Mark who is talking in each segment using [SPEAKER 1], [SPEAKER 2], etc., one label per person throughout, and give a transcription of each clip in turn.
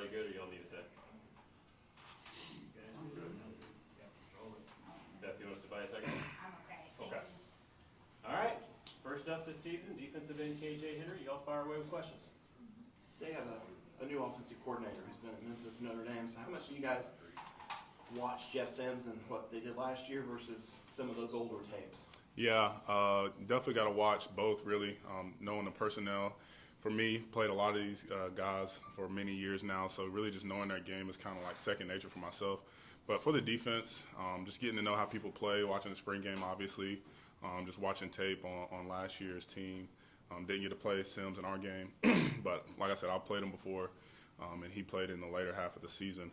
[SPEAKER 1] everybody good, or you don't need to say? Beth, you want to step by a second?
[SPEAKER 2] I'm okay. Thank
[SPEAKER 1] Okay.
[SPEAKER 2] you.
[SPEAKER 1] All right. First up this season, defensive end KJ Henry. Y'all fire away with questions.
[SPEAKER 3] They have a new offensive coordinator who's been at Memphis and Notre Dame. So how much do you guys watch Jeff Sims and what they did last year versus some of those older tapes?
[SPEAKER 4] Yeah, definitely got to watch both, really, knowing the personnel. For me, played a lot of these guys for many years now, so really just knowing their game is kind of like second nature for myself. But for the defense, just getting to know how people play, watching the spring game, obviously, just watching tape on last year's team. Didn't get to play Sims in our game, but like I said, I played him before, and he played in the later half of the season.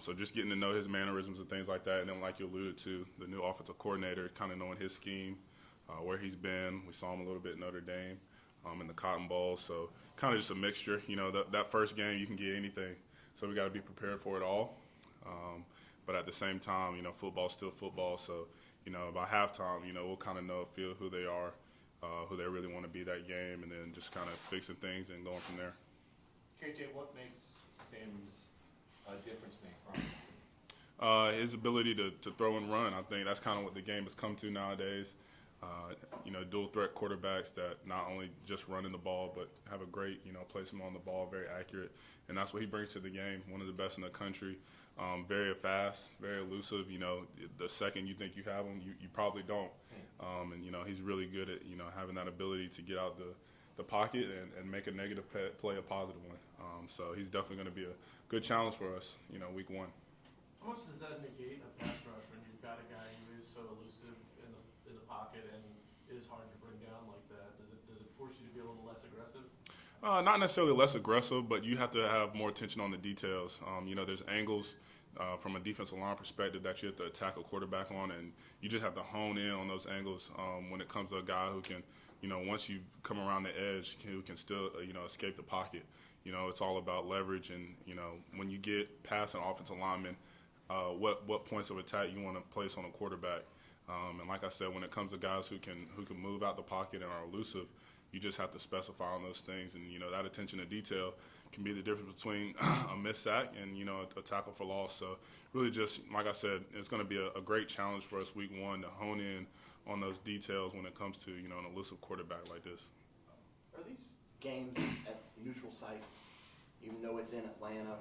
[SPEAKER 4] So just getting to know his mannerisms and things like that, and then like you alluded to, the new offensive coordinator, kind of knowing his scheme, where he's been. We saw him a little bit in Notre Dame in the Cotton Bowl, so kind of just a mixture. You know, that first game, you can get anything, so we got to be prepared for it all. But at the same time, you know, football's still football, so, you know, by halftime, you know, we'll kind of feel who they are, who they really want to be that game, and then just kind of fixing things and going from there.
[SPEAKER 5] KJ, what makes Sims a difference maker on the team?
[SPEAKER 4] His ability to throw and run. I think that's kind of what the game has come to nowadays. You know, dual threat quarterbacks that not only just running the ball, but have a great, you know, placement on the ball, very accurate. And that's what he brings to the game, one of the best in the country. Very fast, very elusive. You know, the second you think you have him, you probably don't. And, you know, he's really good at, you know, having that ability to get out the pocket and make a negative play a positive one. So he's definitely going to be a good challenge for us, you know, week one.
[SPEAKER 6] How much does that negate a pass rush when you've got a guy who is so elusive in the pocket and is hard to bring down like that? Does it force you to be a little less aggressive?
[SPEAKER 4] Not necessarily less aggressive, but you have to have more attention on the details. You know, there's angles from a defensive line perspective that you have to attack a quarterback on, and you just have to hone in on those angles when it comes to a guy who can, you know, once you come around the edge, who can still, you know, escape the pocket. You know, it's all about leverage, and, you know, when you get past an offensive lineman, what points of attack you want to place on a quarterback. And like I said, when it comes to guys who can move out the pocket and are elusive, you just have to specify on those things. And, you know, that attention to detail can be the difference between a missed sack and, you know, a tackle for loss. So really just, like I said, it's going to be a great challenge for us week one to hone in on those details when it comes to, you know, an elusive quarterback like this.
[SPEAKER 3] Are these games at neutral sites, even though it's in Atlanta,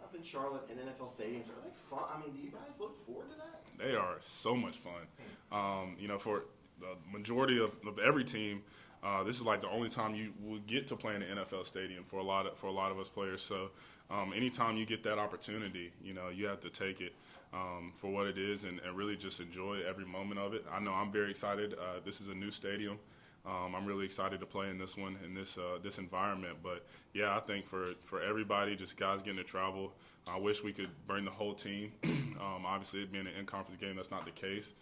[SPEAKER 3] up in Charlotte, and NFL stadiums, are they fun? I mean, do you guys look forward to that?
[SPEAKER 4] They are so much fun. You know, for the majority of every team, this is like the only time you will get to play in an NFL stadium for a lot of us players. So anytime you get that opportunity, you know, you have to take it for what it is and really just enjoy every moment of it. I know I'm very excited. This is a new stadium. I'm really excited to play in this one, in this environment. But, yeah, I think for everybody, just guys getting to travel, I wish we could bring the whole team. Obviously, it being an in-conference game, that's not the case.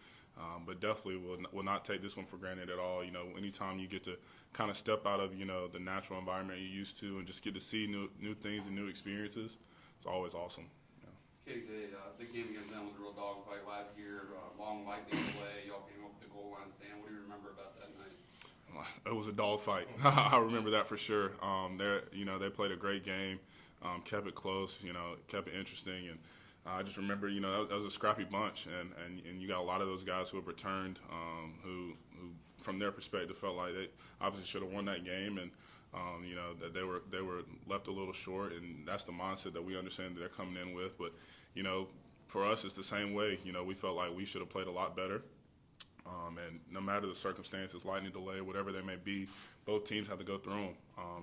[SPEAKER 4] But definitely will not take this one for granted at all. You know, anytime you get to kind of step out of, you know, the natural environment you're used to and just get to see new things and new experiences, it's always awesome.
[SPEAKER 7] KJ, the game against them was a real dogfight last year, long lightning delay. Y'all came up with the goal line stand. What do you remember about that night?
[SPEAKER 4] It was a dogfight. I remember that for sure. They played a great game, kept it close, you know, kept it interesting, and I just remember, you know, that was a scrappy bunch, and you got a lot of those guys who have returned, who from their perspective felt like they obviously should have won that game, and you know, that they were left a little short, and that's the mindset that we understand that they're coming in with. But you know, for us, it's the same way. You know, we felt like we should have played a lot better. And no matter the circumstances, lightning delay, whatever they may be, both teams have to go through them.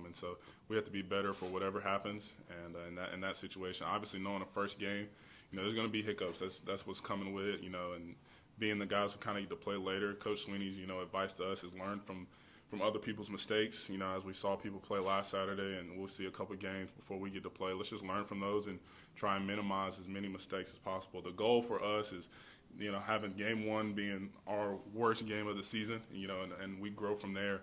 [SPEAKER 4] And so we have to be better for whatever happens. And in that situation, obviously knowing the first game, you know, there's going to be hiccups. That's what's coming with it, you know. And being the guys who kind of get to play later, Coach Sweeney's, you know, advice to us is learn from other people's mistakes. You know, as we saw people play last Saturday, and we'll see a couple games before we get to play. Let's just learn from those and try and minimize as many mistakes as possible. The goal for us is, you know, having game one being our worst game of the season, you know, and we grow from there.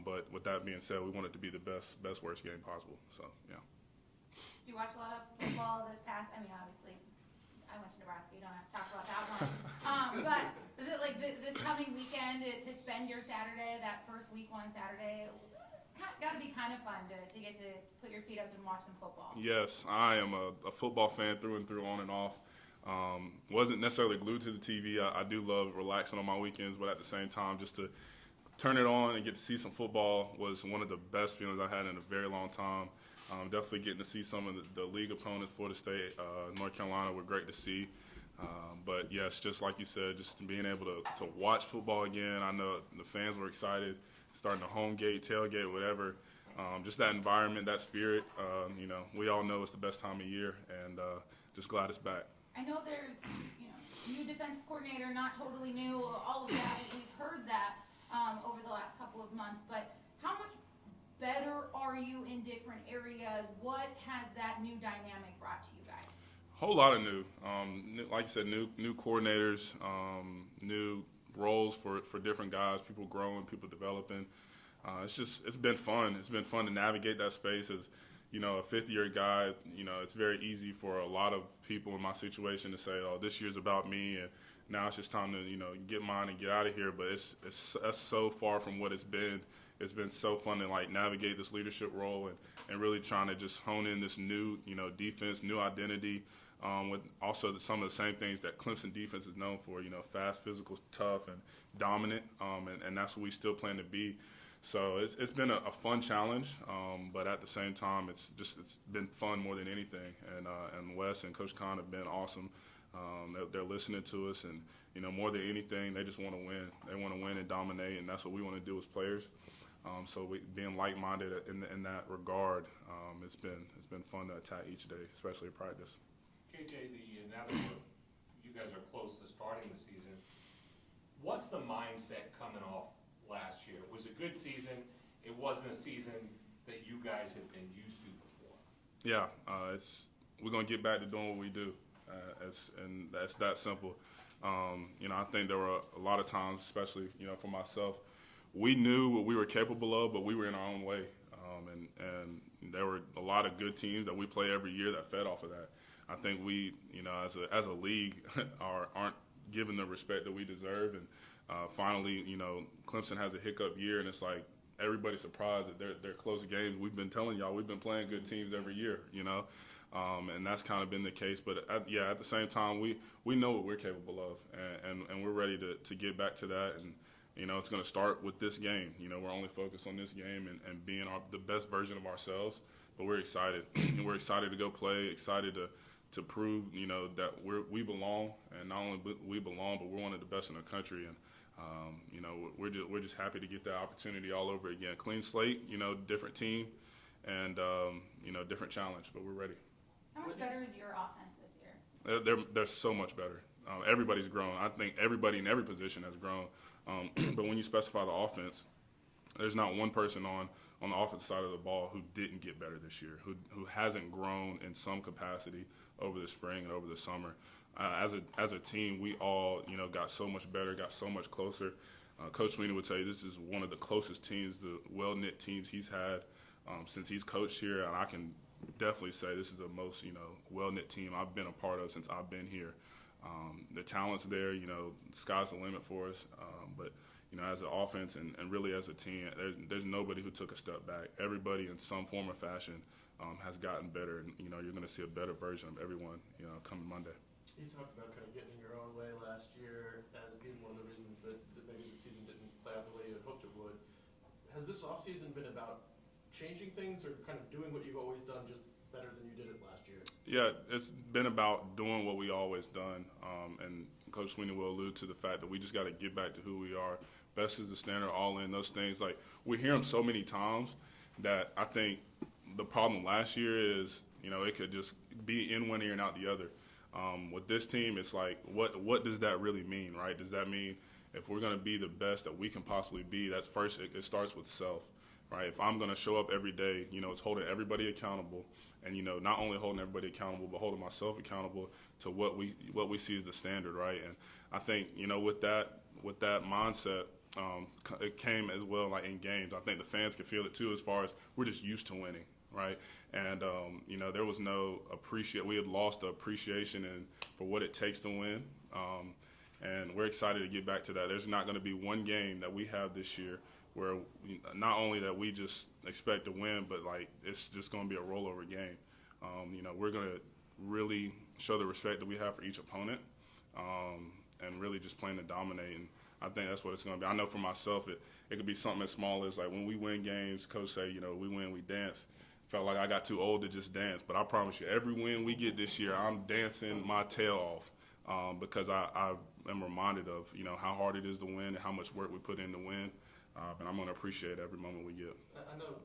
[SPEAKER 4] But with that being said, we want it to be the best worst game possible. So, yeah.
[SPEAKER 2] You watch a lot of football this past, I mean, obviously, I went to Nebraska, you don't have to talk about that one. But is it like this coming weekend to spend your Saturday, that first week one Saturday, it's got to be kind of fun to get to put your feet up and watch some football.
[SPEAKER 4] Yes, I am a football fan through and through, on and off. Wasn't necessarily glued to the TV. I do love relaxing on my weekends, but at the same time, just to turn it on and get to see some football was one of the best feelings I had in a very long time. Definitely getting to see some of the league opponents, Florida State, North Carolina, were great to see. But yes, just like you said, just being able to watch football again. I know the fans were excited, starting the home gate, tailgate, whatever. Just that environment, that spirit. We all know it's the best time of year, and just glad it's back.
[SPEAKER 2] I know there's, new defensive coordinator, not totally new, all of that. We've heard that over the last couple of months. But how much better are you in different areas? What has that new dynamic brought to you guys?
[SPEAKER 4] Whole lot of new, like you said, new coordinators, new roles for different guys, people growing, people developing. It's been fun. It's been fun to navigate that space as, a fifth-year guy. It's very easy for a lot of people in my situation to say, oh, this year's about me, and now it's just time to, get mine and get out of here. But that's so far from what it's been. It's been so fun to navigate this leadership role and really trying to just hone in this new, defense, new identity, with also some of the same things that Clemson defense is known for, fast, physical, tough, and dominant, and that's what we still plan to be. So it's been a fun challenge, but at the same time, it's been fun more than anything. And Wes and Coach Khan have been awesome. They're listening to us, and more than anything, they just want to win. They want to win and dominate, and that's what we want to do as players. So being like-minded in that regard, it's been fun to attack each day, especially at practice.
[SPEAKER 5] KJ, now that you guys are close to starting the season, what's the mindset coming off last year? It was a good season. It wasn't a season that you guys have been used to before.
[SPEAKER 4] Yeah, we're gonna get back to doing what we do, and that's that simple. I think there were a lot of times, especially for myself, we knew what we were capable of, but we were in our own way, and there were a lot of good teams that we play every year that fed off of that. I think we, as a league, aren't given the respect that we deserve, and finally, Clemson has a hiccup year, and it's like everybody's surprised that they're close games. We've been telling y'all we've been playing good teams every year, and that's kind of been the case. But at the same time, we know what we're capable of, and we're ready to get back to that. And it's going to start with this game. We're only focused on this game and being the best version of ourselves. But we're excited. We're excited to go play. Excited to prove that we belong, and not only we belong, but we're one of the best in the country. And we're just happy to get that opportunity all over again. Clean slate, different team, and different challenge. But we're ready.
[SPEAKER 2] How much better is your offense this year?
[SPEAKER 4] They're so much better. Everybody's grown. I think everybody in every position has grown. But when you specify the offense, there's not one person on the offensive side of the ball who didn't get better this year, who hasn't grown in some capacity over the spring and over the summer. As a team, we all got so much better, got so much closer. Coach Sweeney would tell you this is one of the closest teams, the well-knit teams he's had since he's coached here, and I can definitely say this is the most well-knit team I've been a part of since I've been here. The talent's there, the sky's the limit for us. But as an offense and really as a team, there's nobody who took a step back. Everybody in some form or fashion has gotten better, and you're going to see a better version of everyone coming Monday.
[SPEAKER 6] You talked about kind of getting in your own way last year as being one of the reasons that maybe the season didn't play out the way you had hoped it would. Has this offseason been about changing things or kind of doing what you've always done just better than you did it last year?
[SPEAKER 4] Yeah, it's been about doing what we always done, and Coach Sweeney will allude to the fact that we just got to get back to who we are. Best is the standard, all in, those things. Like, we hear them so many times that I think the problem last year is, it could just be in one ear and out the other. With this team, it's like, what does that really mean, right? Does that mean if we're going to be the best that we can possibly be, that's first, it starts with self, right? If I'm going to show up every day, it's holding everybody accountable, and, not only holding everybody accountable, but holding myself accountable to what we see as the standard, right? And I think, with that mindset, it came as well, like in games. I think the fans can feel it too, as far as we're just used to winning, right? And there was no we had lost the appreciation for what it takes to win, and we're excited to get back to that. There's not going to be one game that we have this year where not only that we just expect to win, but like it's just going to be a rollover game. We're going to really show the respect that we have for each opponent, and really just playing to dominate. And I think that's what it's going to be. I know for myself, it could be something as small as like when we win games, coach say, we win, we dance. Felt like I got too old to just dance, but I promise you, every win we get this year, I'm dancing my tail off because I am reminded of how hard it is to win and how much work we put in to win, and I'm going to appreciate every moment we get.
[SPEAKER 6] I know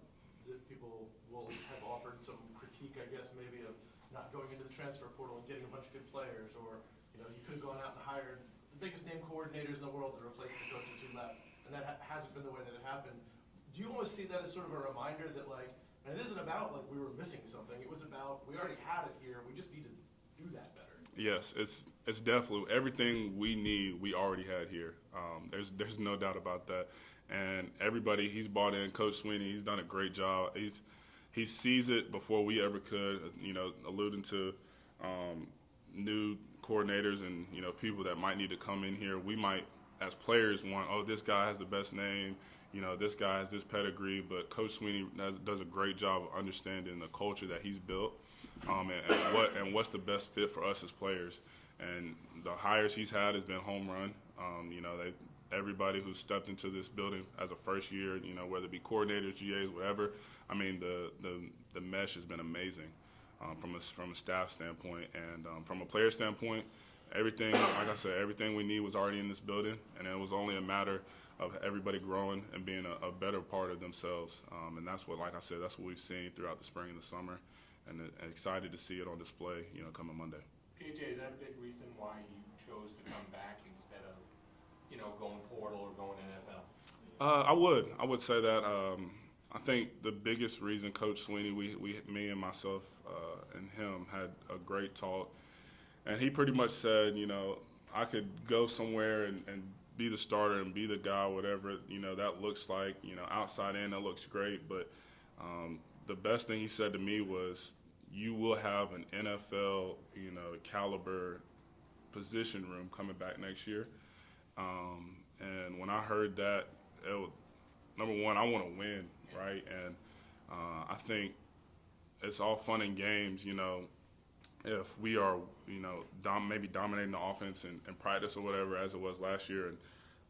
[SPEAKER 6] that people will have offered some critique, I guess, maybe of not going into the transfer portal and getting a bunch of good players, or you could have gone out and hired the biggest name coordinators in the world to replace the coaches who left, and that hasn't been the way that it happened. Do you almost see that as sort of a reminder that and it isn't about we were missing something. It was about we already had it here. We just need to do that better.
[SPEAKER 4] Yes, it's definitely everything we need. We already had here. There's no doubt about that. And everybody he's brought in, Coach Sweeney, he's done a great job. He sees it before we ever could. Alluding to new coordinators and people that might need to come in here. We might, as players, want this guy has the best name. This guy has this pedigree, but Coach Sweeney does a great job of understanding the culture that he's built, and what's the best fit for us as players. And the hires he's had has been home run. Everybody who's stepped into this building as a first year, whether it be coordinators, GAs, whatever. I mean, the mesh has been amazing from a staff standpoint, and from a player standpoint. Everything, like I said, everything we need was already in this building, and it was only a matter of everybody growing and being a better part of themselves. And that's what, like I said, that's what we've seen throughout the spring and the summer, and excited to see it on display, coming Monday.
[SPEAKER 5] PJ, is that a big reason why you chose to come back instead of, going portal or going NFL?
[SPEAKER 4] I would say that. I think the biggest reason Coach Sweeney, me and myself and him had a great talk. And he pretty much said, I could go somewhere and be the starter and be the guy, whatever, that looks like, outside in, that looks great. But the best thing he said to me was, you will have an NFL, caliber position room coming back next year. And when I heard that, number one, I want to win, right? And I think it's all fun and games, if we are, maybe dominating the offense in practice or whatever as it was last year.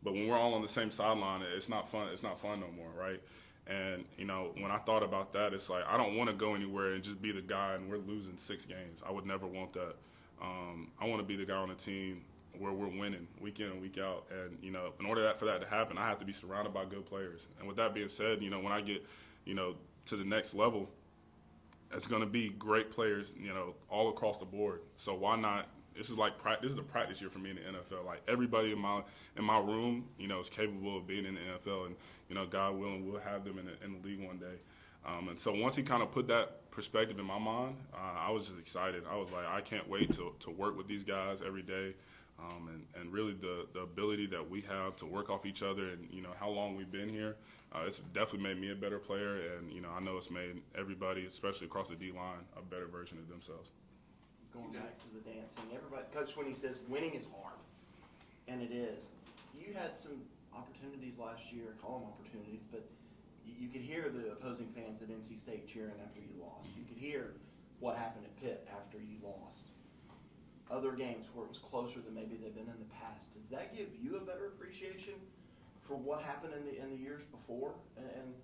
[SPEAKER 4] But when we're all on the same sideline, it's not fun. It's not fun no more, right? And, when I thought about that, it's like I don't want to go anywhere and just be the guy and we're losing 6 games. I would never want that. I want to be the guy on the team where we're winning week in and week out. And, in order for that to happen, I have to be surrounded by good players. And with that being said, when I get, to the next level, it's going to be great players, all across the board. So why not? This is a practice year for me in the NFL. Like everybody in my room, is capable of being in the NFL, and God willing, we'll have them in the league one day. And so once he kind of put that perspective in my mind, I was just excited. I was like, I can't wait to work with these guys every day, and really the ability that we have to work off each other, and how long we've been here. It's definitely made me a better player, and I know it's made everybody, especially across the D-line, a better version of themselves.
[SPEAKER 3] Going back to the dancing, Coach Sweeney says winning is hard, and it is. You had some opportunities last year, call them opportunities, but you could hear the opposing fans at NC State cheering after you lost. You could hear what happened at Pitt after you lost. Other games where it was closer than maybe they've been in the past. Does that give you a better appreciation for what happened in the years before, and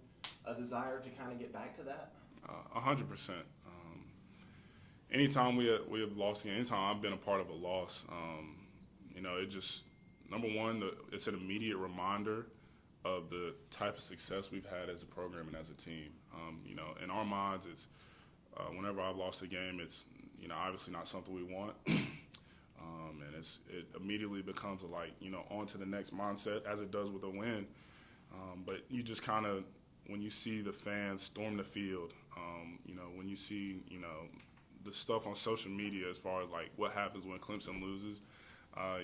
[SPEAKER 3] a desire to kind of get back to that?
[SPEAKER 4] 100%. Anytime we have lost, anytime I've been a part of a loss, it just, number one, it's an immediate reminder of the type of success we've had as a program and as a team. In our minds, it's whenever I've lost a game, it's obviously not something we want, and it immediately becomes on to the next mindset as it does with a win. But you just kind of, when you see the fans storm the field, when you see the stuff on social media as far as what happens when Clemson loses,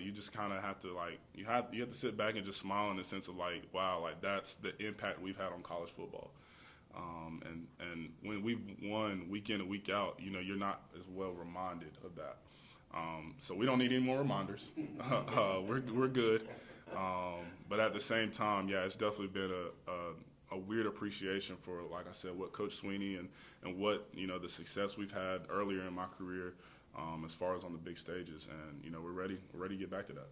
[SPEAKER 4] you just kind of have to you have to sit back and just smile in the sense of wow, that's the impact we've had on college football. And when we've won week in and week out, you're not as well reminded of that. So we don't need any more reminders. We're good. But at the same time, yeah, it's definitely been a weird appreciation for, like I said, what Coach Sweeney and what, the success we've had earlier in my career as far as on the big stages. And, we're ready to get back to that.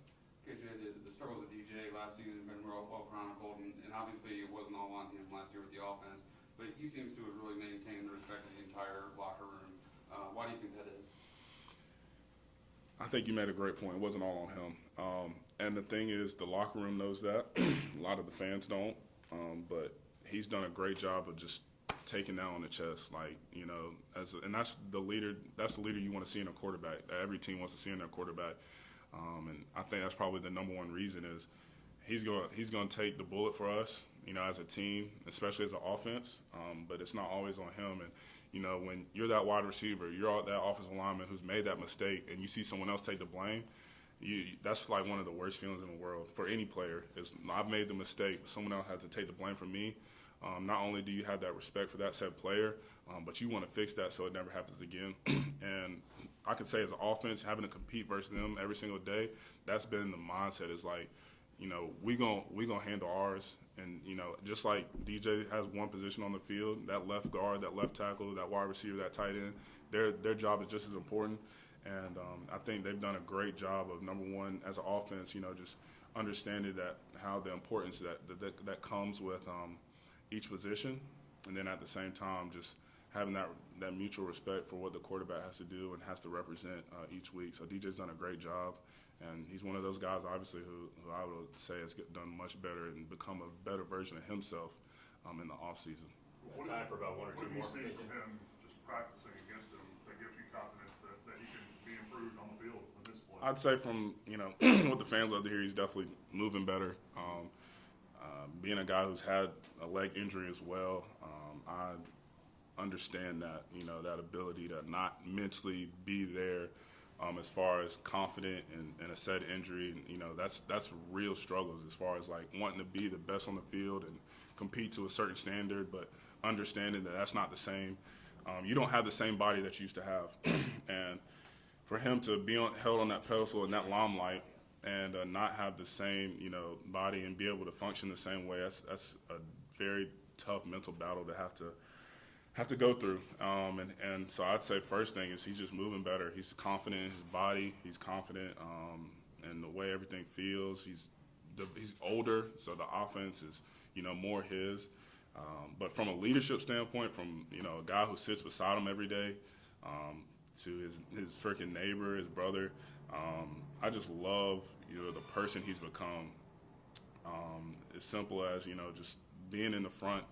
[SPEAKER 7] KJ, the struggles of DJ last season have been well chronicled, and obviously it wasn't all on him last year with the offense, but he seems to have really maintained the respect of the entire locker room. Why do you think that is?
[SPEAKER 4] I think you made a great point. It wasn't all on him. And the thing is, the locker room knows that. A lot of the fans don't. But he's done a great job of just taking that on the chest. And that's the leader. That's the leader you want to see in a quarterback. That every team wants to see in their quarterback. And I think that's probably the number one reason is he's going to take the bullet for us, as a team, especially as an offense. But it's not always on him. And when you're that wide receiver, you're that offensive lineman who's made that mistake, and you see someone else take the blame, that's like one of the worst feelings in the world for any player. Is I've made the mistake, someone else has to take the blame for me. Not only do you have that respect for that said player, but you want to fix that so it never happens again. And I could say as an offense, having to compete versus them every single day, that's been the mindset. Is like, we gonna handle ours. And, just like DJ has one position on the field, that left guard, that left tackle, that wide receiver, that tight end, their job is just as important. And I think they've done a great job of, number one, as an offense, just understanding that how the importance that comes with each position. And then at the same time, just having that mutual respect for what the quarterback has to do and has to represent each week. So DJ's done a great job. And he's one of those guys, obviously, who I would say has done much better and become a better version of himself in the offseason.
[SPEAKER 1] Time for about one or two
[SPEAKER 8] What do you
[SPEAKER 1] more.
[SPEAKER 8] see from him just practicing against him that gives you confidence that he can be improved on the field with this play?
[SPEAKER 4] I'd say from, what the fans love to hear, he's definitely moving better. Being a guy who's had a leg injury as well, I understand that, that ability to not mentally be there as far as confident in a said injury. That's real struggles as far as like wanting to be the best on the field and compete to a certain standard, but understanding that that's not the same. You don't have the same body that you used to have. And for him to be held on that pedestal in that limelight and not have the same, body and be able to function the same way, that's a very tough mental battle to have to go through. And so I'd say first thing is he's just moving better. He's confident in his body. He's confident in the way everything feels. He's older, so the offense is, more his. But from a leadership standpoint, from, a guy who sits beside him every day to his freaking neighbor, his brother, I just love, the person he's become. As simple as, just being in the front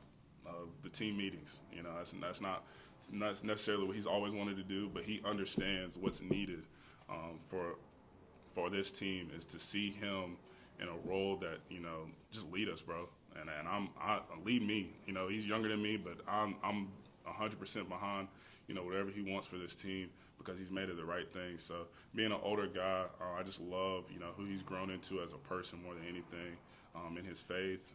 [SPEAKER 4] of the team meetings. That's not necessarily what he's always wanted to do, but he understands what's needed for this team is to see him in a role that, just lead us, bro. And I lead me. He's younger than me, but I'm 100% behind, whatever he wants for this team because he's made it the right thing. So being an older guy, I just love, who he's grown into as a person more than anything, in his faith,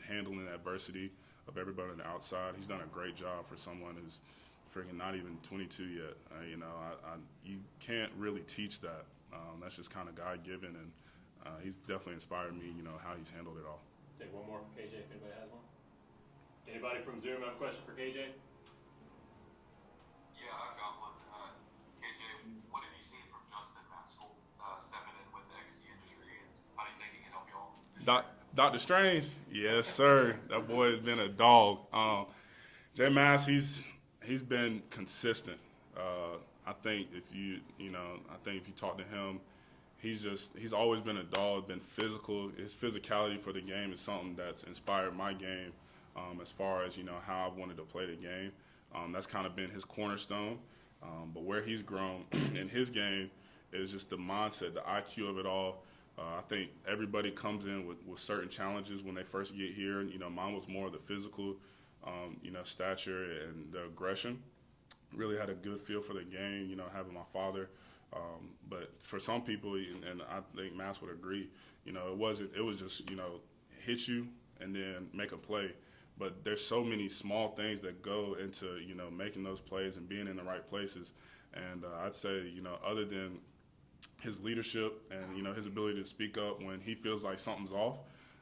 [SPEAKER 4] handling the adversity of everybody on the outside. He's done a great job for someone who's freaking not even 22 yet. You can't really teach that. That's just kind of God-given, and he's definitely inspired me, how he's handled it all.
[SPEAKER 1] Take one more for KJ if anybody has one. Anybody from Zoom have a question for KJ?
[SPEAKER 9] Yeah, I've got one. KJ, what have you seen from Justin Maskell stepping in with the XD industry, and how do you think he can help you all?
[SPEAKER 4] Dr. Strange, yes, sir. That boy has been a dog. J Mass, he's been consistent. I think if you talk to him, he's always been a dog, been physical. His physicality for the game is something that's inspired my game as far as, how I've wanted to play the game. That's kind of been his cornerstone. But where he's grown in his game is just the mindset, the IQ of it all. I think everybody comes in with certain challenges when they first get here. Mine was more of the physical, stature and the aggression. Really had a good feel for the game, having my father. But for some people, and I think Mass would agree, it was just, hit you and then make a play. But there's so many small things that go into, making those plays and being in the right places. And I'd say, other than his leadership and, you know, his ability to speak up when he feels like something's off.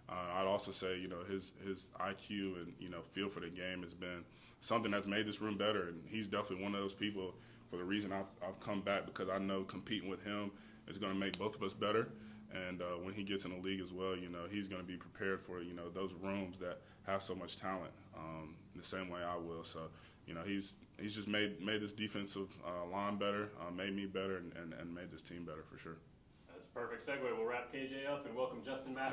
[SPEAKER 4] I'd also say, you know, his IQ and, you know, feel for the game has been something that's made this room better. And he's definitely one of those people, for the reason I've come back, because I know competing with him is going to make both of us better. And when he gets in the league as well, you know, he's going to be prepared for, you know, those rooms that have so much talent, the same way I will. So, you know, he's just made this defensive line better, made me better, and made this team better for sure.
[SPEAKER 1] That's a perfect segue. We'll wrap KJ up and welcome Justin Massey.